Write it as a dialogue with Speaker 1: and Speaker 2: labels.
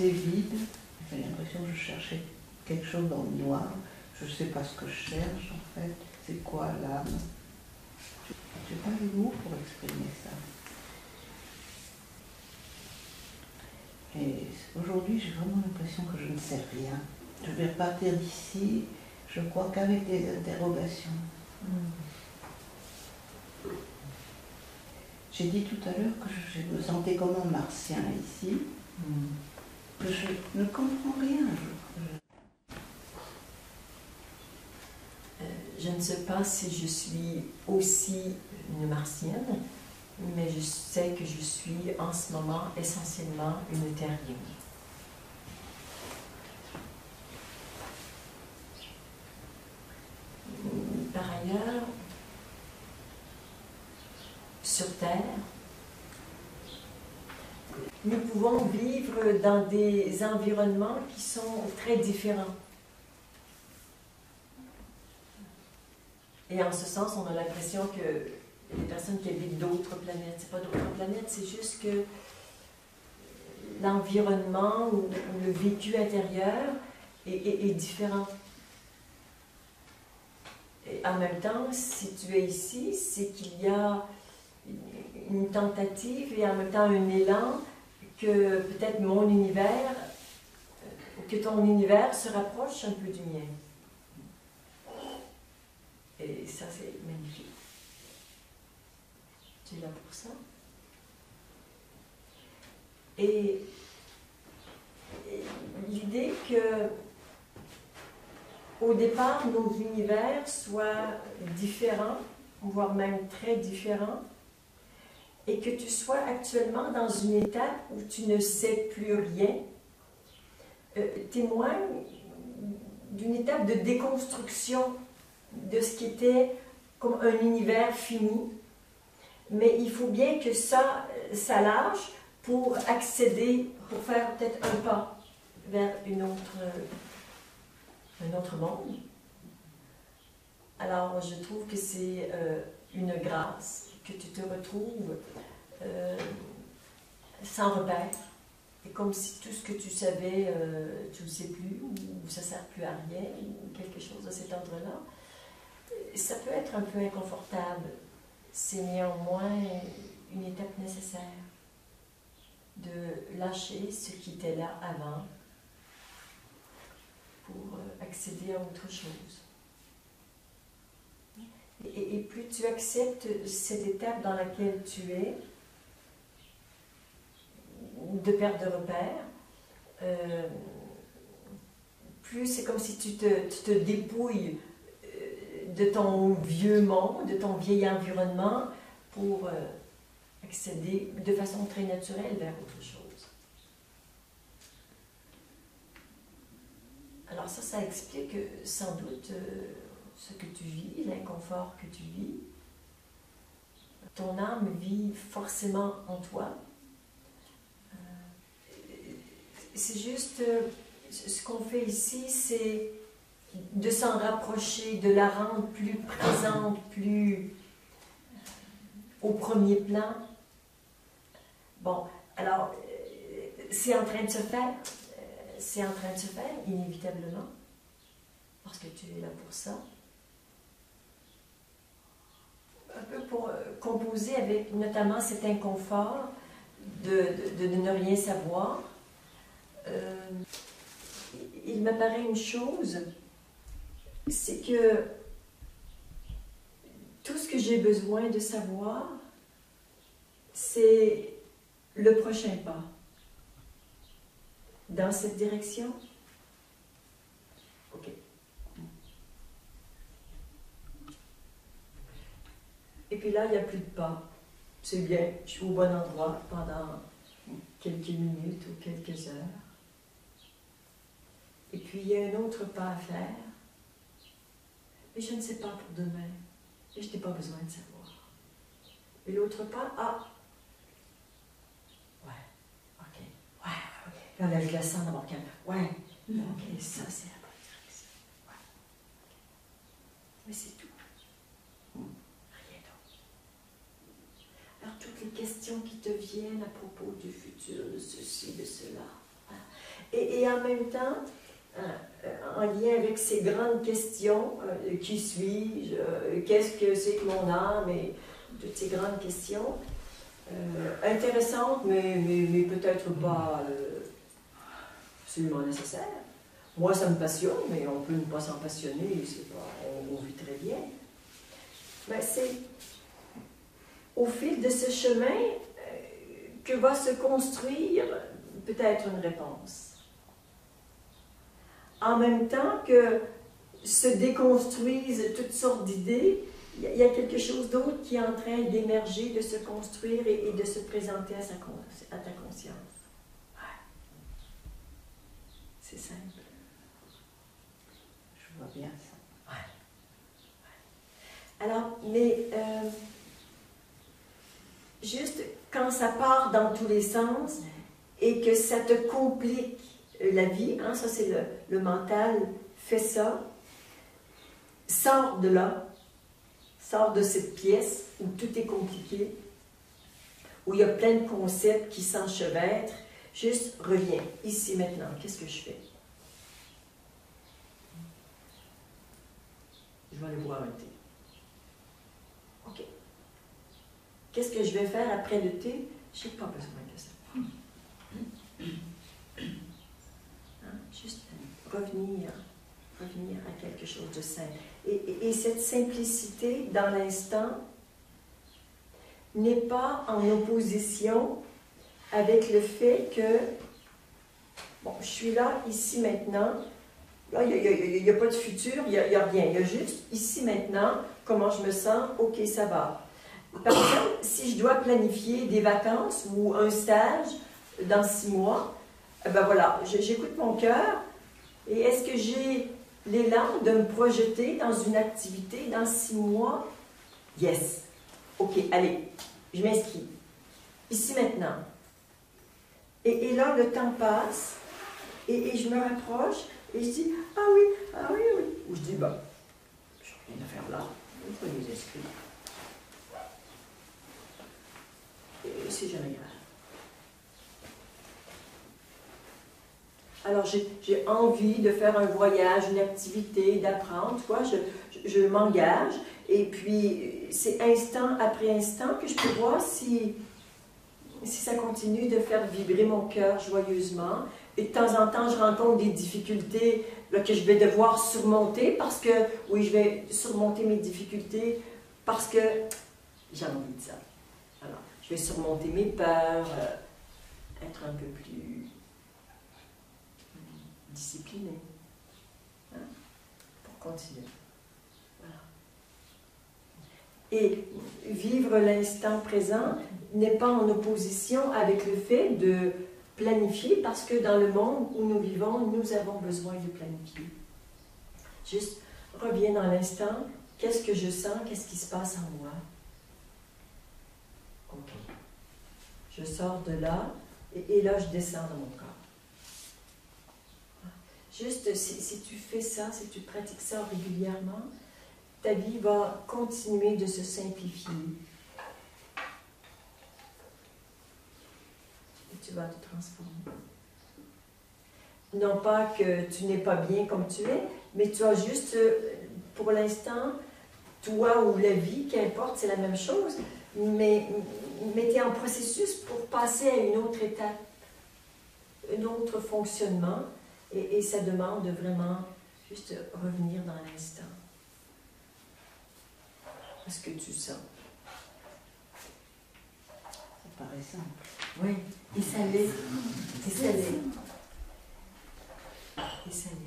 Speaker 1: assez vide. J'ai l'impression que je cherchais quelque chose dans le noir. Je ne sais pas ce que je cherche en fait. C'est quoi l'âme? Je n'ai pas les mots pour exprimer ça. Et aujourd'hui, j'ai vraiment l'impression que je ne sais rien. Je vais repartir d'ici, je crois qu'avec des interrogations. J'ai dit tout à l'heure que je me sentais comme un martien ici, que je ne comprends rien.
Speaker 2: Je ne sais pas si je suis aussi une martienne, mais je sais que je suis en ce moment essentiellement une terrienne. Par ailleurs, sur Terre, nous pouvons vivre dans des environnements qui sont très différents. Et en ce sens, on a l'impression que les personnes qui habitent d'autres planètes, c'est pas d'autres planètes, c'est juste que l'environnement ou le vécu intérieur est différent. Et en même temps, si tu es ici, c'est qu'il y a une tentative et en même temps un élan que peut-être mon univers, que ton univers se rapproche un peu du mien. Et ça, c'est magnifique. Tu es là pour ça. Et l'idée que, au départ, nos univers soient différents, voire même très différents, et que tu sois actuellement dans une étape où tu ne sais plus rien, témoigne d'une étape de déconstruction de ce qui était comme un univers fini. Mais il faut bien que ça lâche pour accéder, pour faire peut-être un pas vers un autre monde. Alors, je trouve que c'est une grâce que tu te retrouves sans repère. Et comme si tout ce que tu savais, tu ne le sais plus, ou ça ne sert plus à rien, ou quelque chose de cet ordre-là. Ça peut être un peu inconfortable. C'est néanmoins une étape nécessaire de lâcher ce qui était là avant pour accéder à autre chose. Et plus tu acceptes cette étape dans laquelle tu es, de perte de repère, plus c'est comme si tu te dépouilles de ton vieux monde, de ton vieil environnement, pour accéder de façon très naturelle vers autre chose. Alors ça explique sans doute ce que tu vis, l'inconfort que tu vis. Ton âme vit forcément en toi. C'est juste, ce qu'on fait ici, c'est de s'en rapprocher, de la rendre plus présente, plus au premier plan. Bon, alors, c'est en train de se faire. C'est en train de se faire, inévitablement, parce que tu es là pour ça. Un peu pour composer avec notamment cet inconfort de ne rien savoir. Il m'apparaît une chose, c'est que tout ce que j'ai besoin de savoir, c'est le prochain pas. Dans cette direction? OK. Et puis là, il n'y a plus de pas. C'est bien, je suis au bon endroit pendant quelques minutes ou quelques heures. Et puis, il y a un autre pas à faire. Mais je ne sais pas pour demain. Et je n'ai pas besoin de savoir. Et l'autre pas, ouais, OK, ouais, OK. Là, je la sens dans mon cœur. Ouais, OK, ça, c'est la bonne direction. Ouais. Mais c'est tout. Rien d'autre. Alors, toutes les questions qui te viennent à propos du futur, de ceci, de cela, hein, Et en même temps, en lien avec ces grandes questions, qui suis-je, qu'est-ce que c'est que mon âme, et toutes ces grandes questions, intéressantes, mais peut-être pas absolument nécessaires. Moi, ça me passionne, mais on peut ne pas s'en passionner, on vit très bien. Mais c'est au fil de ce chemin que va se construire peut-être une réponse. En même temps que se déconstruisent toutes sortes d'idées, il y a quelque chose d'autre qui est en train d'émerger, de se construire et de se présenter à ta conscience. Ouais. C'est simple.
Speaker 1: Je vois bien ça.
Speaker 2: Ouais. Alors, mais juste quand ça part dans tous les sens et que ça te complique la vie, hein, ça c'est le mental, fait ça, sors de là, sors de cette pièce où tout est compliqué, où il y a plein de concepts qui s'enchevêtrent, juste reviens, ici maintenant, qu'est-ce que je fais? Je vais aller boire un thé. OK. Qu'est-ce que je vais faire après le thé? Je n'ai pas besoin de ça. Hein? Juste revenir à quelque chose de simple. Et cette simplicité dans l'instant n'est pas en opposition avec le fait que, bon, je suis là, ici, maintenant. Là, il n'y a pas de futur, il n'y a rien. Il y a juste, ici, maintenant, comment je me sens, OK, ça va. Par exemple, si je dois planifier des vacances ou un stage dans 6 mois, ben voilà, j'écoute mon cœur et est-ce que j'ai l'élan de me projeter dans une activité dans 6 mois? Yes. OK, allez, je m'inscris. Ici, maintenant. Et là, le temps passe et je me rapproche et je dis, ah oui. Ou je dis, bon, je n'ai rien à faire là, je vais les inscrire. C'est jamais grave. Alors, j'ai envie de faire un voyage, une activité, d'apprendre, tu vois, je m'engage, et puis c'est instant après instant que je peux voir si ça continue de faire vibrer mon cœur joyeusement. Et de temps en temps, je rencontre des difficultés là, que je vais devoir surmonter parce que, oui, je vais surmonter mes difficultés parce que j'ai envie de ça. Alors, je vais surmonter mes peurs, être un peu plus discipliné, hein, pour continuer. Voilà. Et vivre l'instant présent n'est pas en opposition avec le fait de planifier, parce que dans le monde où nous vivons, nous avons besoin de planifier. Juste, reviens dans l'instant, qu'est-ce que je sens, qu'est-ce qui se passe en moi? OK. Je sors de là, et là, je descends dans mon corps. Juste, si tu fais ça, si tu pratiques ça régulièrement, ta vie va continuer de se simplifier. Et tu vas te transformer. Non pas que tu n'es pas bien comme tu es, mais tu as juste, pour l'instant, toi ou la vie, qu'importe, c'est la même chose, mais tu es en processus pour passer à une autre étape, un autre fonctionnement. Et ça demande de vraiment juste revenir dans l'instant. Ce que tu sens.
Speaker 1: Ça paraît simple.
Speaker 2: Oui, et ça l'est. Et ça l'est. Et ça l'est.